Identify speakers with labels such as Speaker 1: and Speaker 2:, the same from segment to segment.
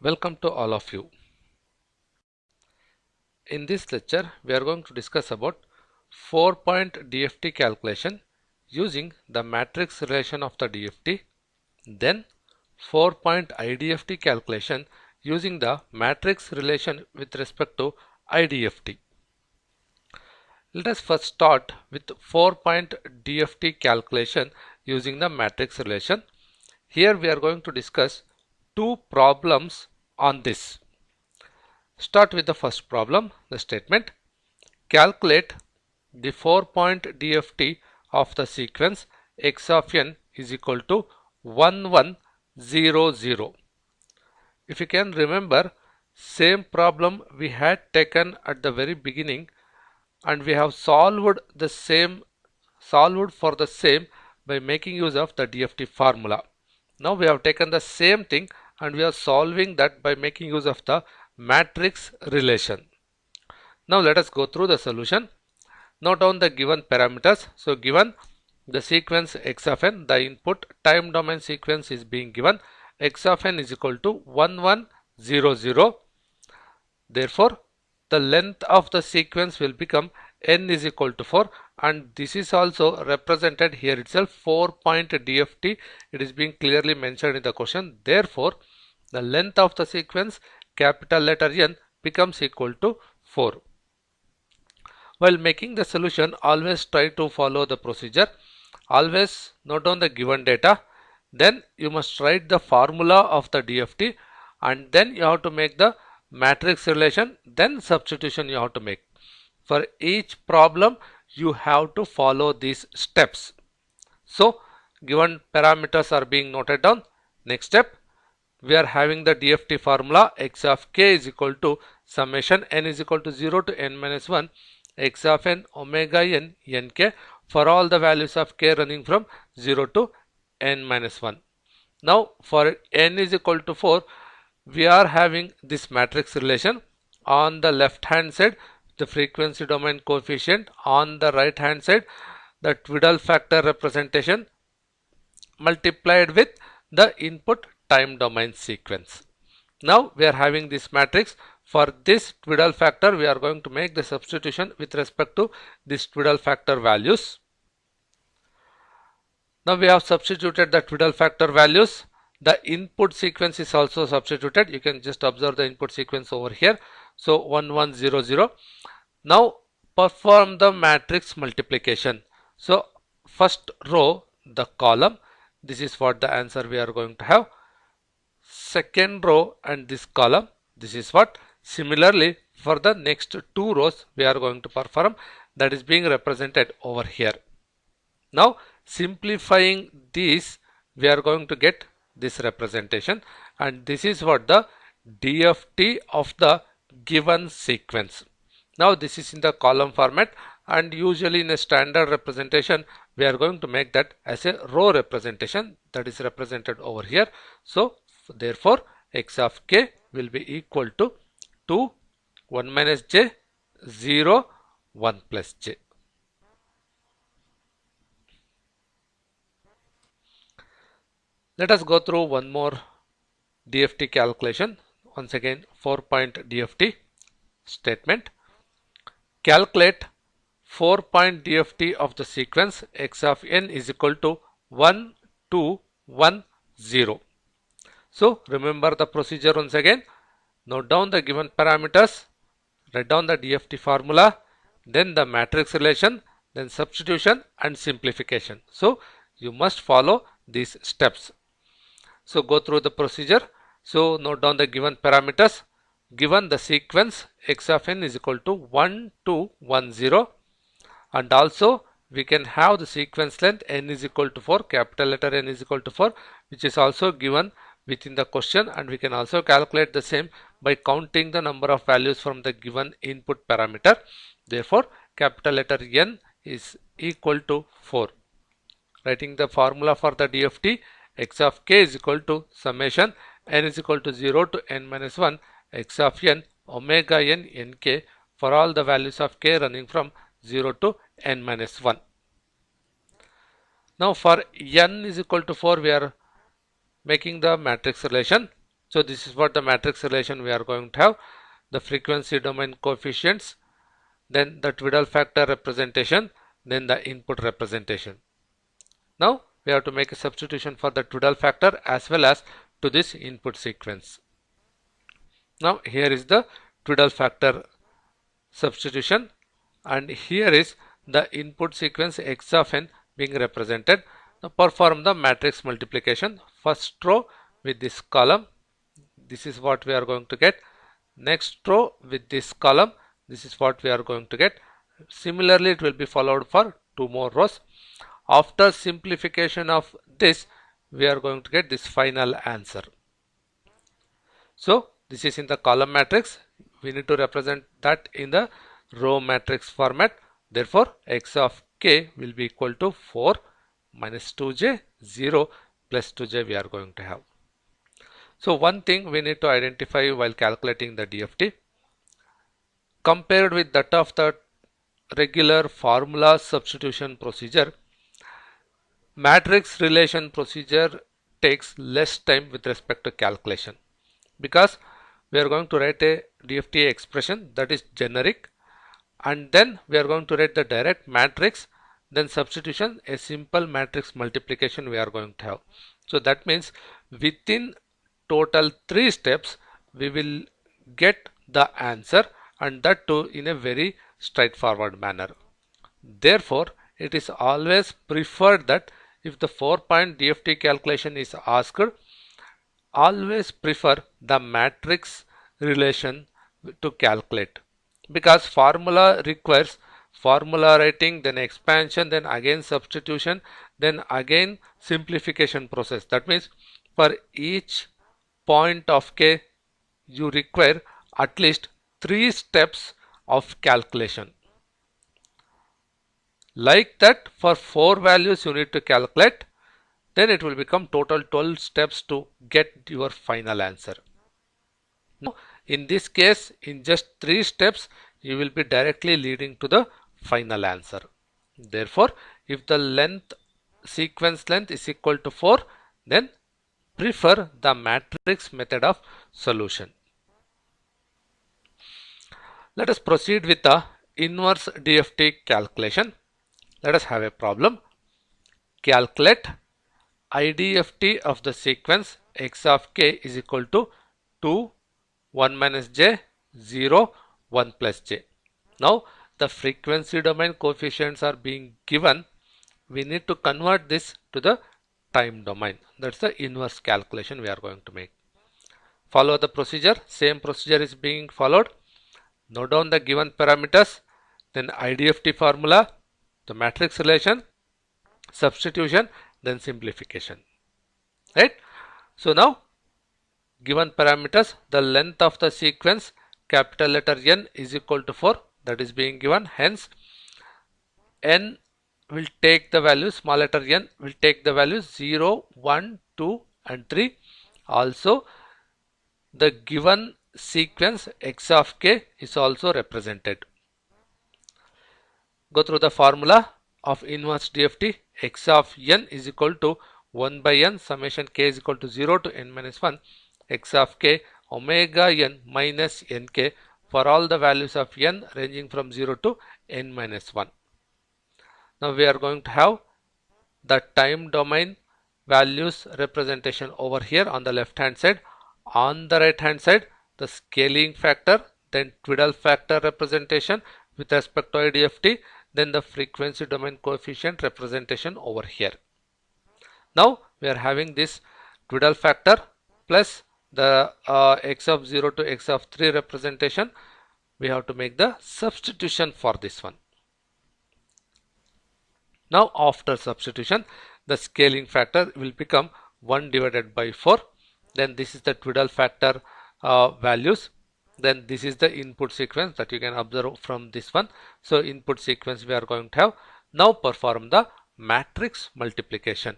Speaker 1: Welcome to all of you. In this lecture, we are going to discuss about 4-point DFT calculation using the matrix relation of the DFT, then 4-point IDFT calculation using the matrix relation with respect to IDFT. Let us first start with 4-point DFT calculation using the matrix relation. Here we are going to discuss two problems on this. Start with the first problem, the statement. Calculate the 4-point DFT of the sequence x of n is equal to 1100. If you can remember, same problem we had taken at the very beginning and we have solved for the same by making use of the DFT formula. Now we have taken the same thing and we are solving that by making use of the matrix relation. Now let us go through the solution. Note down the given parameters. So given the sequence x of n, the input time domain sequence is being given. X of n is equal to 1100. Therefore, the length of the sequence will become n is equal to 4, and this is also represented here itself, 4-point DFT. It is being clearly mentioned in the question. Therefore, the length of the sequence capital letter N becomes equal to 4. While making the solution, always try to follow the procedure. Always note down the given data. Then you must write the formula of the DFT, and then you have to make the matrix relation, then substitution you have to make. For each problem you have to follow these steps. So given parameters are being noted down. Next step, we are having the DFT formula x of k is equal to summation n is equal to 0 to n minus 1 x of n omega n nk for all the values of k running from 0 to n minus 1. Now for n is equal to 4, we are having this matrix relation. On the left hand side, the frequency domain coefficient, on the right hand side, the Twiddle factor representation multiplied with the input time domain sequence. Now we are having this matrix. For this Twiddle factor, we are going to make the substitution with respect to this Twiddle factor values. Now we have substituted the Twiddle factor values. The input sequence is also substituted. You can just observe the input sequence over here. So 1100. Now perform the matrix multiplication. So first row, the column, this is what the answer we are going to have. Second row and this column, this is what. Similarly, for the next two rows we are going to perform, that is being represented over here. Now simplifying these, we are going to get this representation, and this is what the DFT of the given sequence. Now this is in the column format, and usually in a standard representation we are going to make that as a row representation, that is represented over here. So therefore x of k will be equal to 2 1 minus j 0 1 plus j. Let us go through one more DFT calculation. Once again, 4-point DFT statement. Calculate 4-point DFT of the sequence x of n is equal to 1 2 1 0. So remember the procedure once again. Note down the given parameters, write down the DFT formula, then the matrix relation, then substitution and simplification. So you must follow these steps. So go through the procedure. So note down the given parameters. Given the sequence x of n is equal to 1 2 1 0, and also we can have the sequence length n is equal to 4, capital letter N is equal to 4, which is also given within the question, and we can also calculate the same by counting the number of values from the given input parameter. Therefore capital letter N is equal to 4. Writing the formula for the DFT, x of k is equal to summation n is equal to 0 to n minus 1 x of n omega n nk for all the values of k running from 0 to n minus 1. Now for n is equal to 4, we are making the matrix relation. So this is what the matrix relation we are going to have. The frequency domain coefficients, then the Twiddle factor representation, then the input representation. Now we have to make a substitution for the Twiddle factor as well as to this input sequence. Now here is the Twiddle factor substitution, and here is the input sequence x of n being represented. Now perform the matrix multiplication. First row with this column, this is what we are going to get. Next row with this column, this is what we are going to get. Similarly, it will be followed for two more rows. After simplification of this, we are going to get this final answer. So this is in the column matrix. We need to represent that in the row matrix format. Therefore, x of k will be equal to 4 minus 2j, 0 plus 2j we are going to have. So one thing we need to identify while calculating the DFT, compared with that of the regular formula substitution procedure, matrix relation procedure takes less time with respect to calculation, because we are going to write a DFT expression that is generic, and then we are going to write the direct matrix, then substitution, a simple matrix multiplication we are going to have. So that means within total 3 steps we will get the answer, and that too in a very straightforward manner. Therefore, it is always preferred that if the 4-point DFT calculation is asked, always prefer the matrix relation to calculate, because formula requires formula writing, then expansion, then again substitution, then again simplification process. That means for each point of k you require at least 3 steps of calculation. Like that, for 4 values you need to calculate, then it will become total 12 steps to get your final answer. Now in this case, in just 3 steps you will be directly leading to the final answer. Therefore, if the sequence length is equal to 4, then prefer the matrix method of solution. Let us proceed with the inverse DFT calculation. Let us have a problem. Calculate IDFT of the sequence x of k is equal to 2, 1 minus j, 0, 1 plus j. Now the frequency domain coefficients are being given. We need to convert this to the time domain. That's the inverse calculation we are going to make. Follow the procedure. Same procedure is being followed. Note down the given parameters, then IDFT formula, the matrix relation, substitution, then simplification. Right? So now, given parameters, the length of the sequence capital letter N is equal to 4, that is being given. Hence, N will take the values, small letter n will take the values 0, 1, 2 and 3. Also, the given sequence x of k is also represented. Go through the formula of inverse DFT. X of n is equal to 1 by n summation k is equal to 0 to n minus 1 x of k omega n minus nk for all the values of n ranging from 0 to n minus 1. Now we are going to have the time domain values representation over here on the left hand side. On the right hand side, the scaling factor, then Twiddle factor representation with respect to IDFT, then the frequency domain coefficient representation over here. Now we are having this Twiddle factor plus the x of 0 to x of 3 representation. We have to make the substitution for this one. Now after substitution, the scaling factor will become 1 divided by 4. Then this is the Twiddle factor values. Then this is the input sequence that you can observe from this one. So input sequence we are going to have. Now perform the matrix multiplication.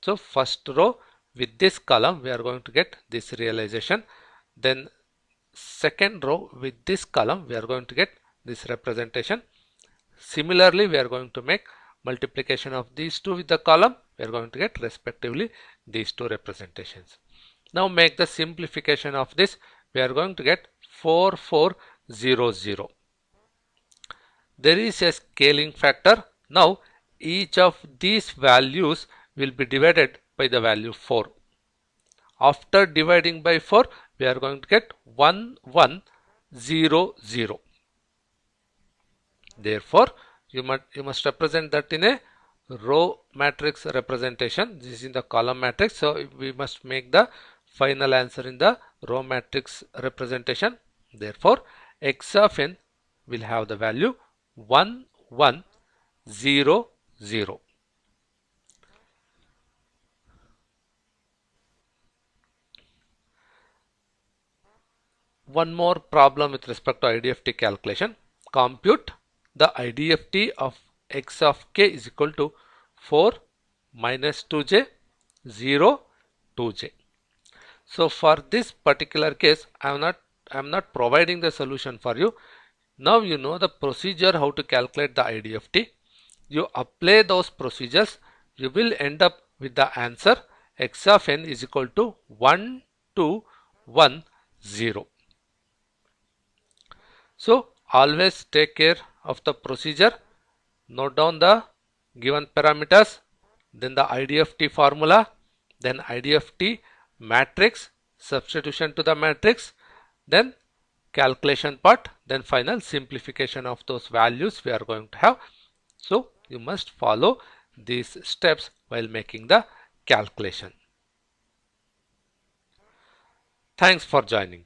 Speaker 1: So first row with this column we are going to get this realization. Then second row with this column we are going to get this representation. Similarly, we are going to make multiplication of these two with the column. We are going to get respectively these two representations. Now make the simplification of this. We are going to get 4400. There is a scaling factor. Now each of these values will be divided by the value 4. After dividing by 4, we are going to get 1100. Therefore, you must represent that in a row matrix representation. This is in the column matrix, so we must make the final answer in the row matrix representation. Therefore, x of n will have the value 1100. One more problem with respect to IDFT calculation. Compute the IDFT of x of k is equal to 4 minus 2j 0 2j. So for this particular case, I am not providing the solution for you. Now you know the procedure how to calculate the IDFT. You apply those procedures, you will end up with the answer x of n is equal to 1210. So always take care of the procedure. Note down the given parameters, then the IDFT formula, then IDFT matrix, substitution to the matrix, then calculation part, then final simplification of those values we are going to have. So you must follow these steps while making the calculation. Thanks for joining.